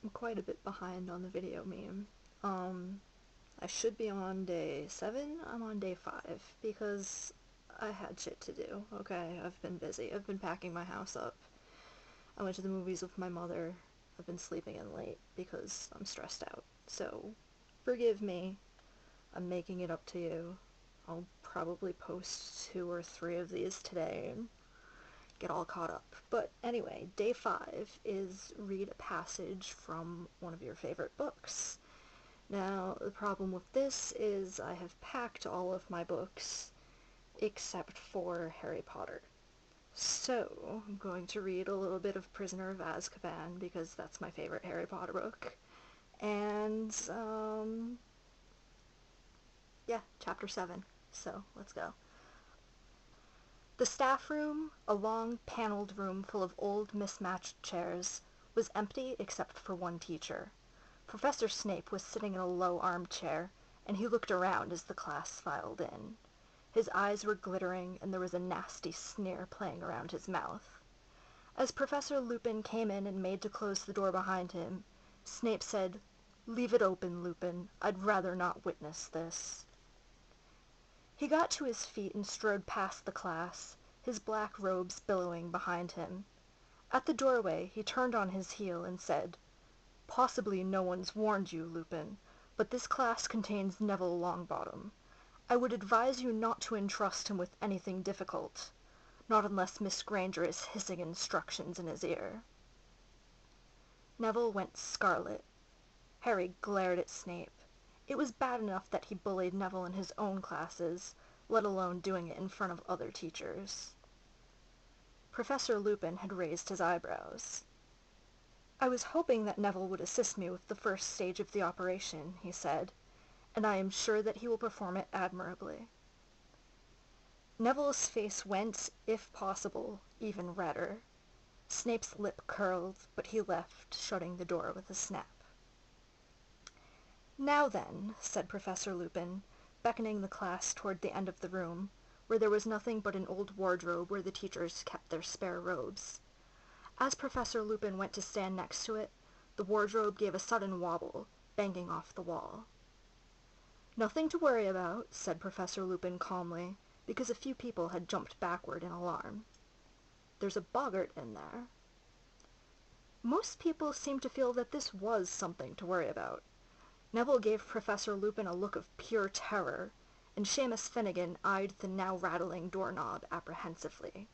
I'm quite a bit behind on the video meme. I should be on day 7. I'm on day 5 because I had shit to do, okay? I've been busy. I've been packing my house up. I went to the movies with my mother. I've been sleeping in late because I'm stressed out. So, forgive me. I'm making it up to you. I'll probably post 2 or 3 of these today and get all caught up. But anyway, day 5 is read a passage from one of your favorite books. Now, the problem with this is I have packed all of my books except for Harry Potter. So, I'm going to read a little bit of Prisoner of Azkaban because that's my favorite Harry Potter book. And, yeah, chapter 7. So, let's go. The staff room, a long, paneled room full of old, mismatched chairs, was empty except for one teacher. Professor Snape was sitting in a low armchair, and he looked around as the class filed in. His eyes were glittering, and there was a nasty sneer playing around his mouth. As Professor Lupin came in and made to close the door behind him, Snape said, "Leave it open, Lupin. I'd rather not witness this." He got to his feet and strode past the class, his black robes billowing behind him. At the doorway he turned on his heel and said, "Possibly no one's warned you, Lupin, but this class contains Neville Longbottom. I would advise you not to entrust him with anything difficult. Not unless Miss Granger is hissing instructions in his ear." Neville went scarlet. Harry glared at Snape. It was bad enough that he bullied Neville in his own classes, let alone doing it in front of other teachers. Professor Lupin had raised his eyebrows. "I was hoping that Neville would assist me with the first stage of the operation," he said, "and I am sure that he will perform it admirably." Neville's face went, if possible, even redder. Snape's lip curled, but he left, shutting the door with a snap. "Now then," said Professor Lupin, beckoning the class toward the end of the room, where there was nothing but an old wardrobe where the teachers kept their spare robes. As Professor Lupin went to stand next to it, the wardrobe gave a sudden wobble, banging off the wall. "Nothing to worry about," said Professor Lupin calmly, because a few people had jumped backward in alarm. "There's a boggart in there." Most people seemed to feel that this was something to worry about. Neville gave Professor Lupin a look of pure terror, and Seamus Finnegan eyed the now-rattling doorknob apprehensively.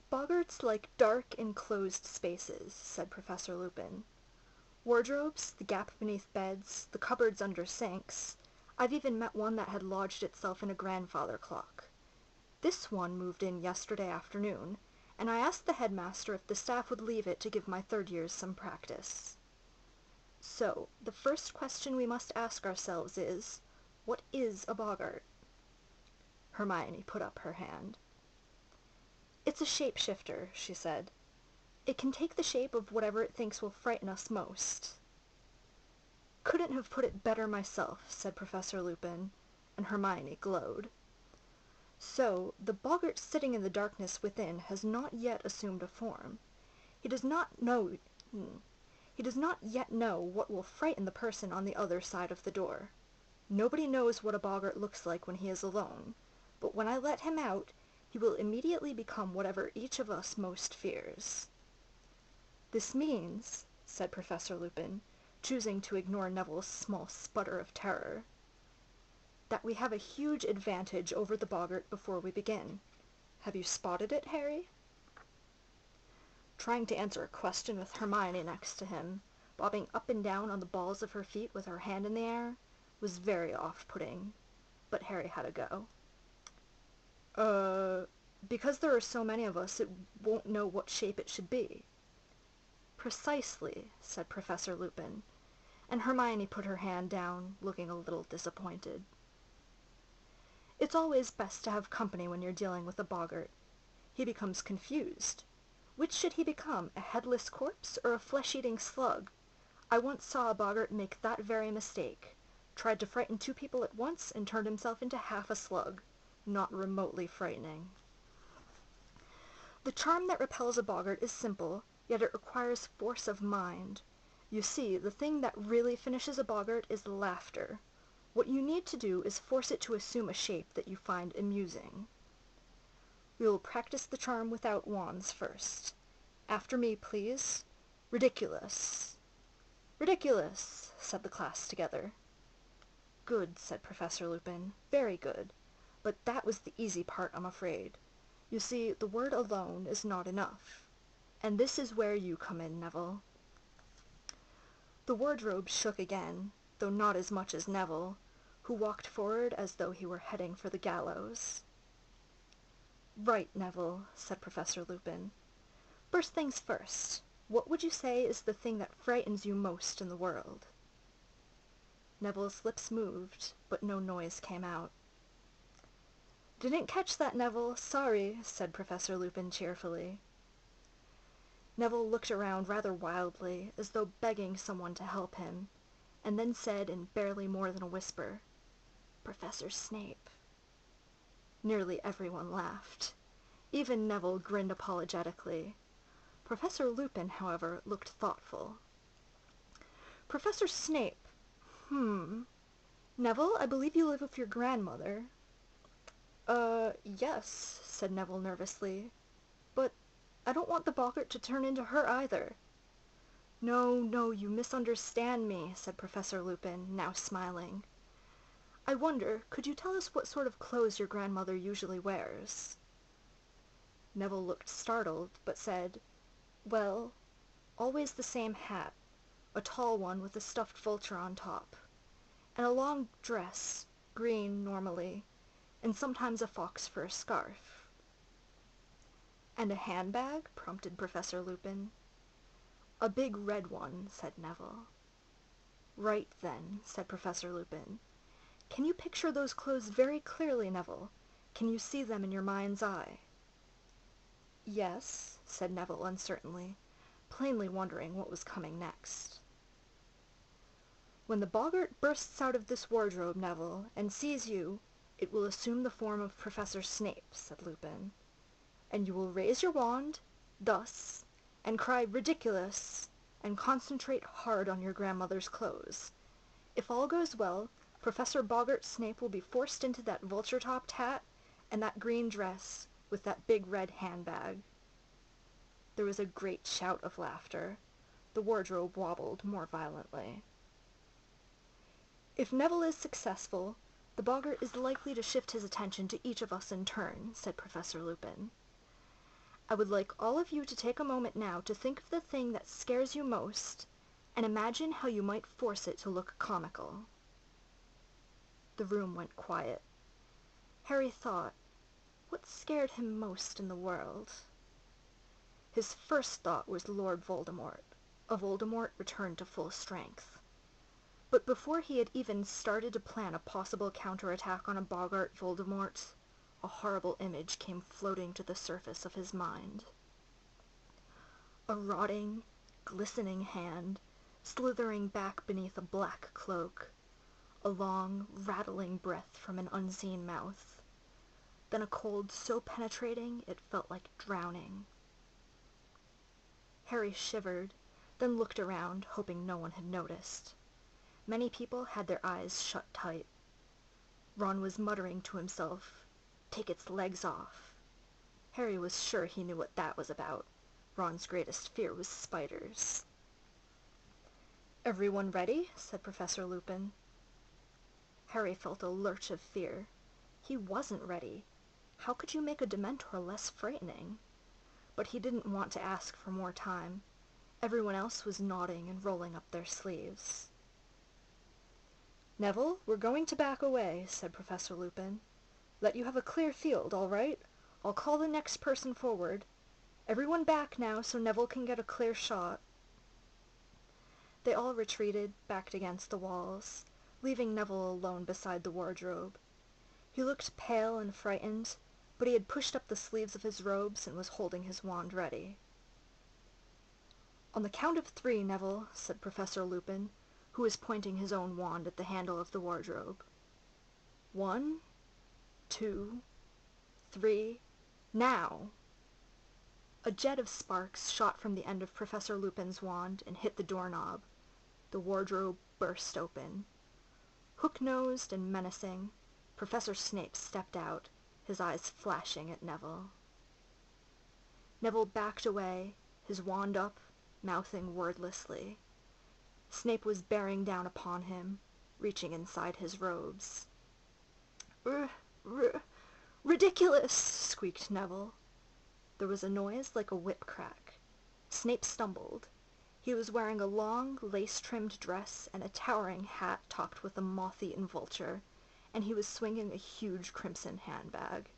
"Boggarts like dark, enclosed spaces," said Professor Lupin. "Wardrobes, the gap beneath beds, the cupboards under sinks. I've even met one that had lodged itself in a grandfather clock. This one moved in yesterday afternoon, and I asked the headmaster if the staff would leave it to give my third years some practice. So, the first question we must ask ourselves is, what is a boggart?" Hermione put up her hand. "It's a shapeshifter," she said. "It can take the shape of whatever it thinks will frighten us most." "Couldn't have put it better myself," said Professor Lupin, and Hermione glowed. "So, the boggart sitting in the darkness within has not yet assumed a form. He does not yet know what will frighten the person on the other side of the door. Nobody knows what a boggart looks like when he is alone, but when I let him out, he will immediately become whatever each of us most fears." "This means," said Professor Lupin, choosing to ignore Neville's small sputter of terror, "that we have a huge advantage over the boggart before we begin. Have you spotted it, Harry?" Trying to answer a question with Hermione next to him, bobbing up and down on the balls of her feet with her hand in the air, was very off-putting, but Harry had a go. Because there are so many of us, it won't know what shape it should be." "Precisely," said Professor Lupin, and Hermione put her hand down, looking a little disappointed. "It's always best to have company when you're dealing with a boggart. He becomes confused. Which should he become, a headless corpse or a flesh-eating slug? I once saw a boggart make that very mistake. Tried to frighten 2 people at once and turned himself into half a slug. Not remotely frightening. The charm that repels a boggart is simple, yet it requires force of mind. You see, the thing that really finishes a boggart is laughter. What you need to do is force it to assume a shape that you find amusing. We will practice the charm without wands first. After me, please. Ridiculous. Ridiculous, said the class together. Good, said Professor Lupin. Very good. But that was the easy part, I'm afraid. You see, the word alone is not enough. And this is where you come in, Neville. The wardrobe shook again, though not as much as Neville, who walked forward as though he were heading for the gallows. Right, Neville, said Professor Lupin. First things first, what would you say is the thing that frightens you most in the world? Neville's lips moved, but no noise came out. Didn't catch that, Neville. Sorry, said Professor Lupin cheerfully. Neville looked around rather wildly, as though begging someone to help him, and then said in barely more than a whisper, Professor Snape. Nearly everyone laughed. Even Neville grinned apologetically. Professor Lupin, however, looked thoughtful. Professor Snape. Neville, I believe you live with your grandmother. Yes, said Neville nervously. But I don't want the boggart to turn into her either. No, you misunderstand me, said Professor Lupin, now smiling. I wonder, could you tell us what sort of clothes your grandmother usually wears? Neville looked startled, but said, Well, always the same hat, a tall one with a stuffed vulture on top, and a long dress, green normally, and sometimes a fox for a scarf. And a handbag? Prompted Professor Lupin. A big red one, said Neville. Right then, said Professor Lupin. Can you picture those clothes very clearly, Neville? Can you see them in your mind's eye? Yes, said Neville uncertainly, plainly wondering what was coming next. When the boggart bursts out of this wardrobe, Neville, and sees you, it will assume the form of Professor Snape, said Lupin. And you will raise your wand, thus, and cry ridiculous, and concentrate hard on your grandmother's clothes. If all goes well, Professor Boggart Snape will be forced into that vulture-topped hat and that green dress with that big red handbag. There was a great shout of laughter. The wardrobe wobbled more violently. If Neville is successful, the boggart is likely to shift his attention to each of us in turn, said Professor Lupin. I would like all of you to take a moment now to think of the thing that scares you most, and imagine how you might force it to look comical. The room went quiet. Harry thought, what scared him most in the world? His first thought was Lord Voldemort, a Voldemort returned to full strength. But before he had even started to plan a possible counterattack on a boggart Voldemort, a horrible image came floating to the surface of his mind. A rotting, glistening hand, slithering back beneath a black cloak, a long, rattling breath from an unseen mouth, then a cold so penetrating it felt like drowning. Harry shivered, then looked around, hoping no one had noticed. Many people had their eyes shut tight. Ron was muttering to himself, "Take its legs off." Harry was sure he knew what that was about. Ron's greatest fear was spiders. "Everyone ready?" said Professor Lupin. Harry felt a lurch of fear. He wasn't ready. How could you make a Dementor less frightening? But he didn't want to ask for more time. Everyone else was nodding and rolling up their sleeves. "Neville, we're going to back away," said Professor Lupin. "Let you have a clear field, all right? I'll call the next person forward. Everyone back now so Neville can get a clear shot." They all retreated, backed against the walls, leaving Neville alone beside the wardrobe. He looked pale and frightened, but he had pushed up the sleeves of his robes and was holding his wand ready. "On the count of 3, Neville," said Professor Lupin, who was pointing his own wand at the handle of the wardrobe. 1, 2, 3, now! A jet of sparks shot from the end of Professor Lupin's wand and hit the doorknob. The wardrobe burst open. Hook-nosed and menacing, Professor Snape stepped out, his eyes flashing at Neville. Neville backed away, his wand up, mouthing wordlessly. Snape was bearing down upon him, reaching inside his robes. Ridiculous!" squeaked Neville. There was a noise like a whip crack. Snape stumbled. He was wearing a long, lace-trimmed dress and a towering hat topped with a moth-eaten vulture, and he was swinging a huge crimson handbag.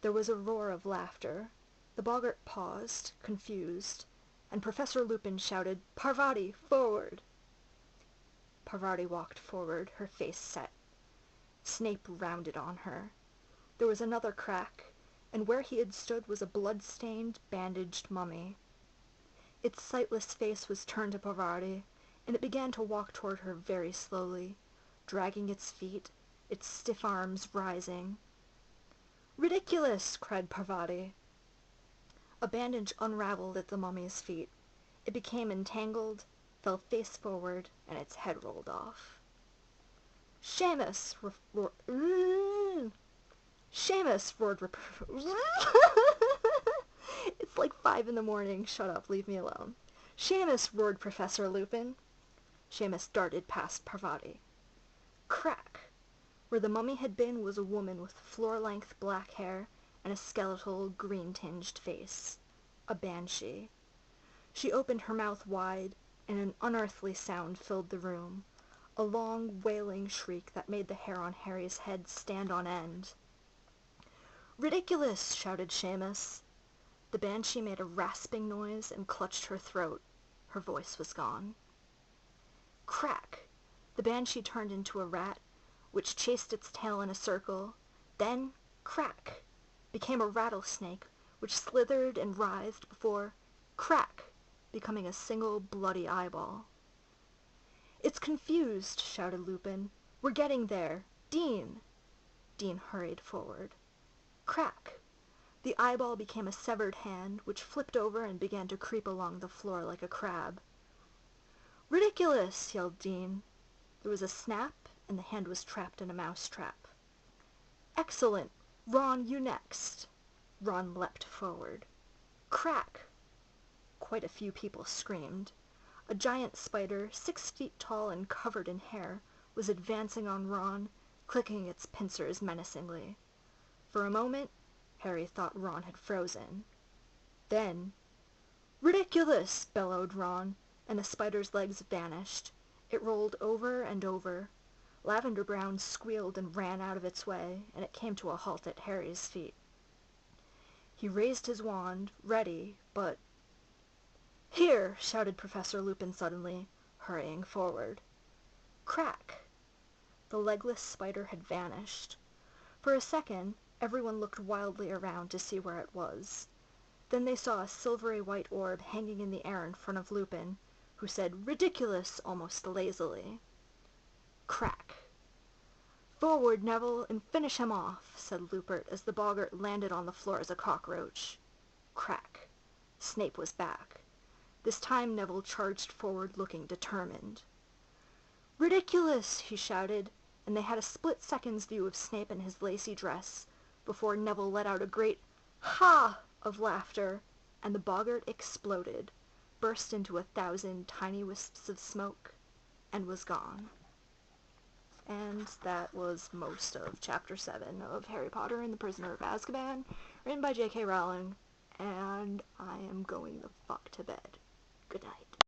There was a roar of laughter. The boggart paused, confused, and Professor Lupin shouted, "Parvati, forward!" Parvati walked forward, her face set. Snape rounded on her. There was another crack, and where he had stood was a blood-stained, bandaged mummy. Its sightless face was turned to Parvati, and it began to walk toward her very slowly, dragging its feet, its stiff arms rising. "Ridiculous!" cried Parvati. A bandage unraveled at the mummy's feet. It became entangled, fell face forward, and its head rolled off. "Seamus!" "Seamus!" roared It's like 5 a.m. Shut up, leave me alone. "Seamus!" roared Professor Lupin. Seamus darted past Parvati. Crack! Where the mummy had been was a woman with floor-length black hair and a skeletal, green-tinged face. A banshee. She opened her mouth wide, and an unearthly sound filled the room. A long, wailing shriek that made the hair on Harry's head stand on end. "Ridiculous!" shouted Seamus. The banshee made a rasping noise and clutched her throat. Her voice was gone. Crack! The banshee turned into a rat, which chased its tail in a circle. Then, crack! Became a rattlesnake, which slithered and writhed before, crack! Becoming a single bloody eyeball. "It's confused!" shouted Lupin. "We're getting there! Dean!" Dean hurried forward. Crack! The eyeball became a severed hand, which flipped over and began to creep along the floor like a crab. "Ridiculous!" yelled Dean. There was a snap, and the hand was trapped in a mouse-trap. "Excellent! Ron, you next!" Ron leapt forward. Crack! Quite a few people screamed. A giant spider, 6 feet tall and covered in hair, was advancing on Ron, clicking its pincers menacingly. For a moment, Harry thought Ron had frozen. Then, "Ridiculous!" bellowed Ron, and the spider's legs vanished. It rolled over and over. Lavender Brown squealed and ran out of its way, and it came to a halt at Harry's feet. He raised his wand, ready, but... "Here!" shouted Professor Lupin suddenly, hurrying forward. Crack! The legless spider had vanished. For a second, everyone looked wildly around to see where it was. Then they saw a silvery white orb hanging in the air in front of Lupin, who said "Ridiculous!" almost lazily. Crack! "Forward, Neville, and finish him off," said Lupin as the boggart landed on the floor as a cockroach. Crack! Snape was back. This time Neville charged forward looking determined. "Ridiculous!" he shouted, and they had a split-second's view of Snape in his lacy dress, before Neville let out a great "Ha!" of laughter, and the boggart exploded, burst into 1,000 tiny wisps of smoke, and was gone. And that was most of Chapter 7 of Harry Potter and the Prisoner of Azkaban, written by J.K. Rowling, and I am going the fuck to bed. Good night.